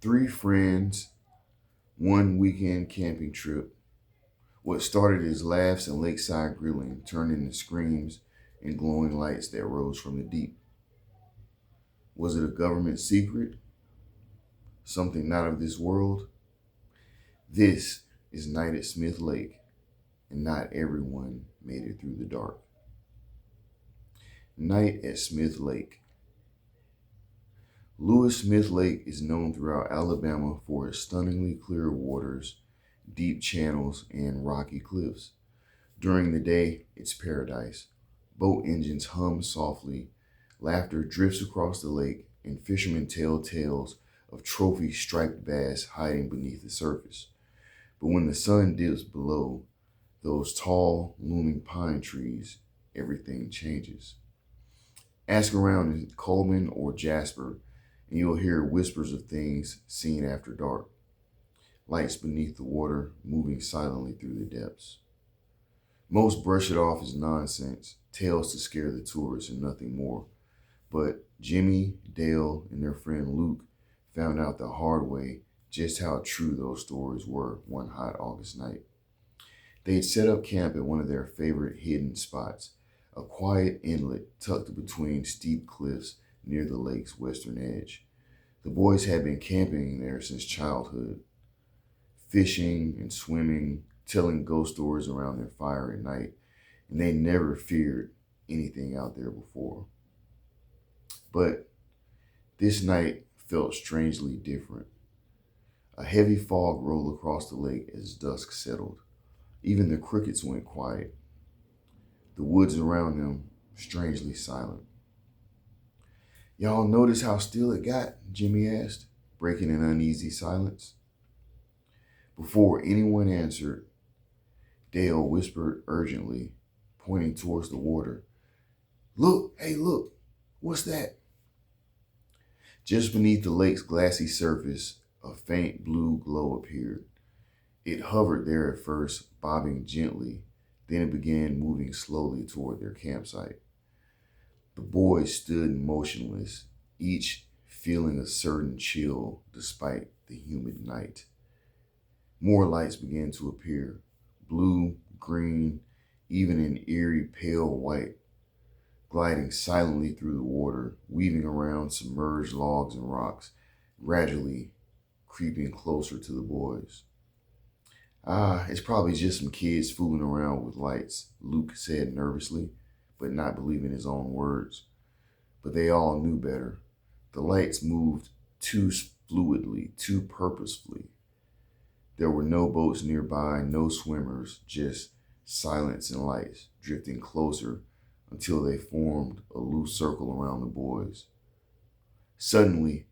Three friends, one weekend camping trip. What started as laughs and lakeside grilling turned into screams and glowing lights that rose from the deep. Was it a government secret? Something not of this world? This is Night at Smith Lake, and not everyone made it through the dark. Night at Smith Lake. Lewis Smith Lake is known throughout Alabama for its stunningly clear waters, deep channels, and rocky cliffs. During the day, it's paradise. Boat engines hum softly, laughter drifts across the lake, and fishermen tell tales of trophy striped bass hiding beneath the surface. But when the sun dips below those tall, looming pine trees, everything changes. Ask around in Coleman or Jasper, and you'll hear whispers of things seen after dark, lights beneath the water moving silently through the depths. Most brush it off as nonsense, tales to scare the tourists and nothing more. But Jimmy, Dale, and their friend Luke found out the hard way just how true those stories were one hot August night. They had set up camp at one of their favorite hidden spots, a quiet inlet tucked between steep cliffs near the lake's western edge. The boys had been camping there since childhood, fishing and swimming, telling ghost stories around their fire at night, and they never feared anything out there before. But this night felt strangely different. A heavy fog rolled across the lake as dusk settled. Even the crickets went quiet, the woods around them strangely silent. Y'all notice how still it got? Jimmy asked, breaking an uneasy silence. Before anyone answered, Dale whispered urgently, pointing towards the water. Look, hey, look, what's that? Just beneath the lake's glassy surface, a faint blue glow appeared. It hovered there at first, bobbing gently, then it began moving slowly toward their campsite. The boys stood motionless, each feeling a certain chill despite the humid night. More lights began to appear, blue, green, even an eerie pale white, gliding silently through the water, weaving around submerged logs and rocks, gradually creeping closer to the boys. It's probably just some kids fooling around with lights, Luke said nervously, but not believing his own words. But they all knew better. The lights moved too fluidly, too purposefully. There were no boats nearby, no swimmers, just silence and lights drifting closer until they formed a loose circle around the boys. Suddenly,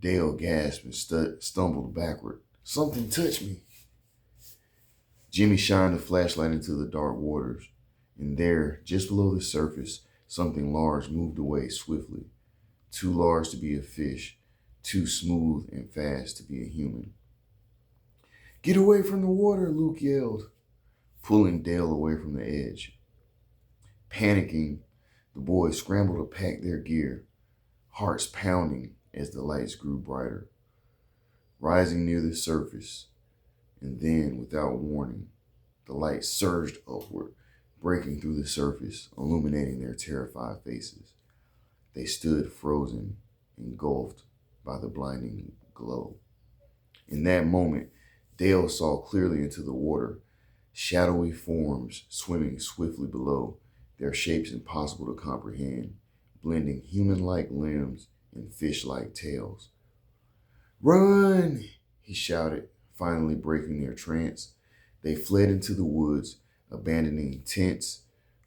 Dale gasped and stumbled backward. Something touched me. Jimmy shined a flashlight into the dark waters, and there, just below the surface, something large moved away swiftly. Too large to be a fish, too smooth and fast to be a human. Get away from the water, Luke yelled, pulling Dale away from the edge. Panicking, the boys scrambled to pack their gear, hearts pounding as the lights grew brighter. Rising near the surface, and then, without warning, the light surged upward, breaking through the surface, illuminating their terrified faces. They stood frozen, engulfed by the blinding glow. In that moment, Dale saw clearly into the water, shadowy forms swimming swiftly below, their shapes impossible to comprehend, blending human-like limbs and fish-like tails. Run! He shouted, finally breaking their trance. They fled into the woods, abandoning tents,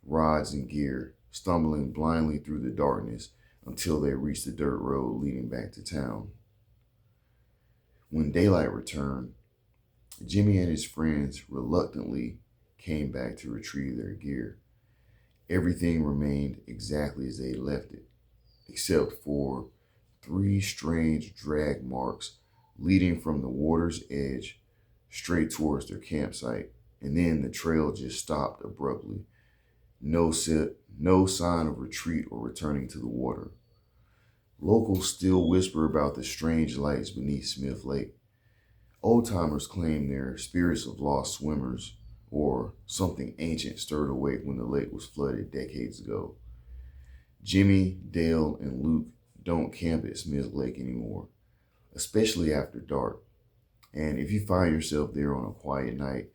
rods, and gear, stumbling blindly through the darkness until they reached the dirt road leading back to town. When daylight returned, Jimmy and his friends reluctantly came back to retrieve their gear. Everything remained exactly as they left it, except for three strange drag marks leading from the water's edge straight towards their campsite, and then the trail just stopped abruptly. No sign of retreat or returning to the water. Locals still whisper about the strange lights beneath Smith Lake. Old timers claim they're spirits of lost swimmers or something ancient stirred awake when the lake was flooded decades ago. Jimmy, Dale, and Luke don't camp at Smith Lake anymore, especially after dark. And if you find yourself there on a quiet night,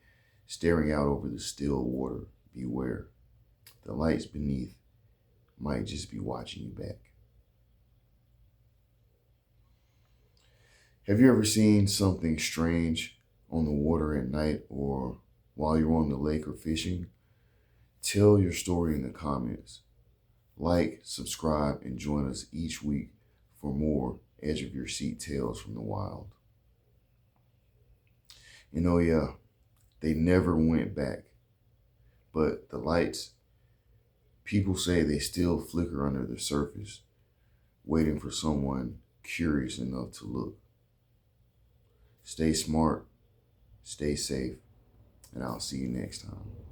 staring out over the still water, beware. The lights beneath might just be watching you back. Have you ever seen something strange on the water at night or while you're on the lake or fishing? Tell your story in the comments. Like, subscribe, and join us each week for more edge of your seat tales from the wild. Yeah, they never went back, but the lights, people say they still flicker under the surface, waiting for someone curious enough to look. Stay smart, stay safe, and I'll see you next time.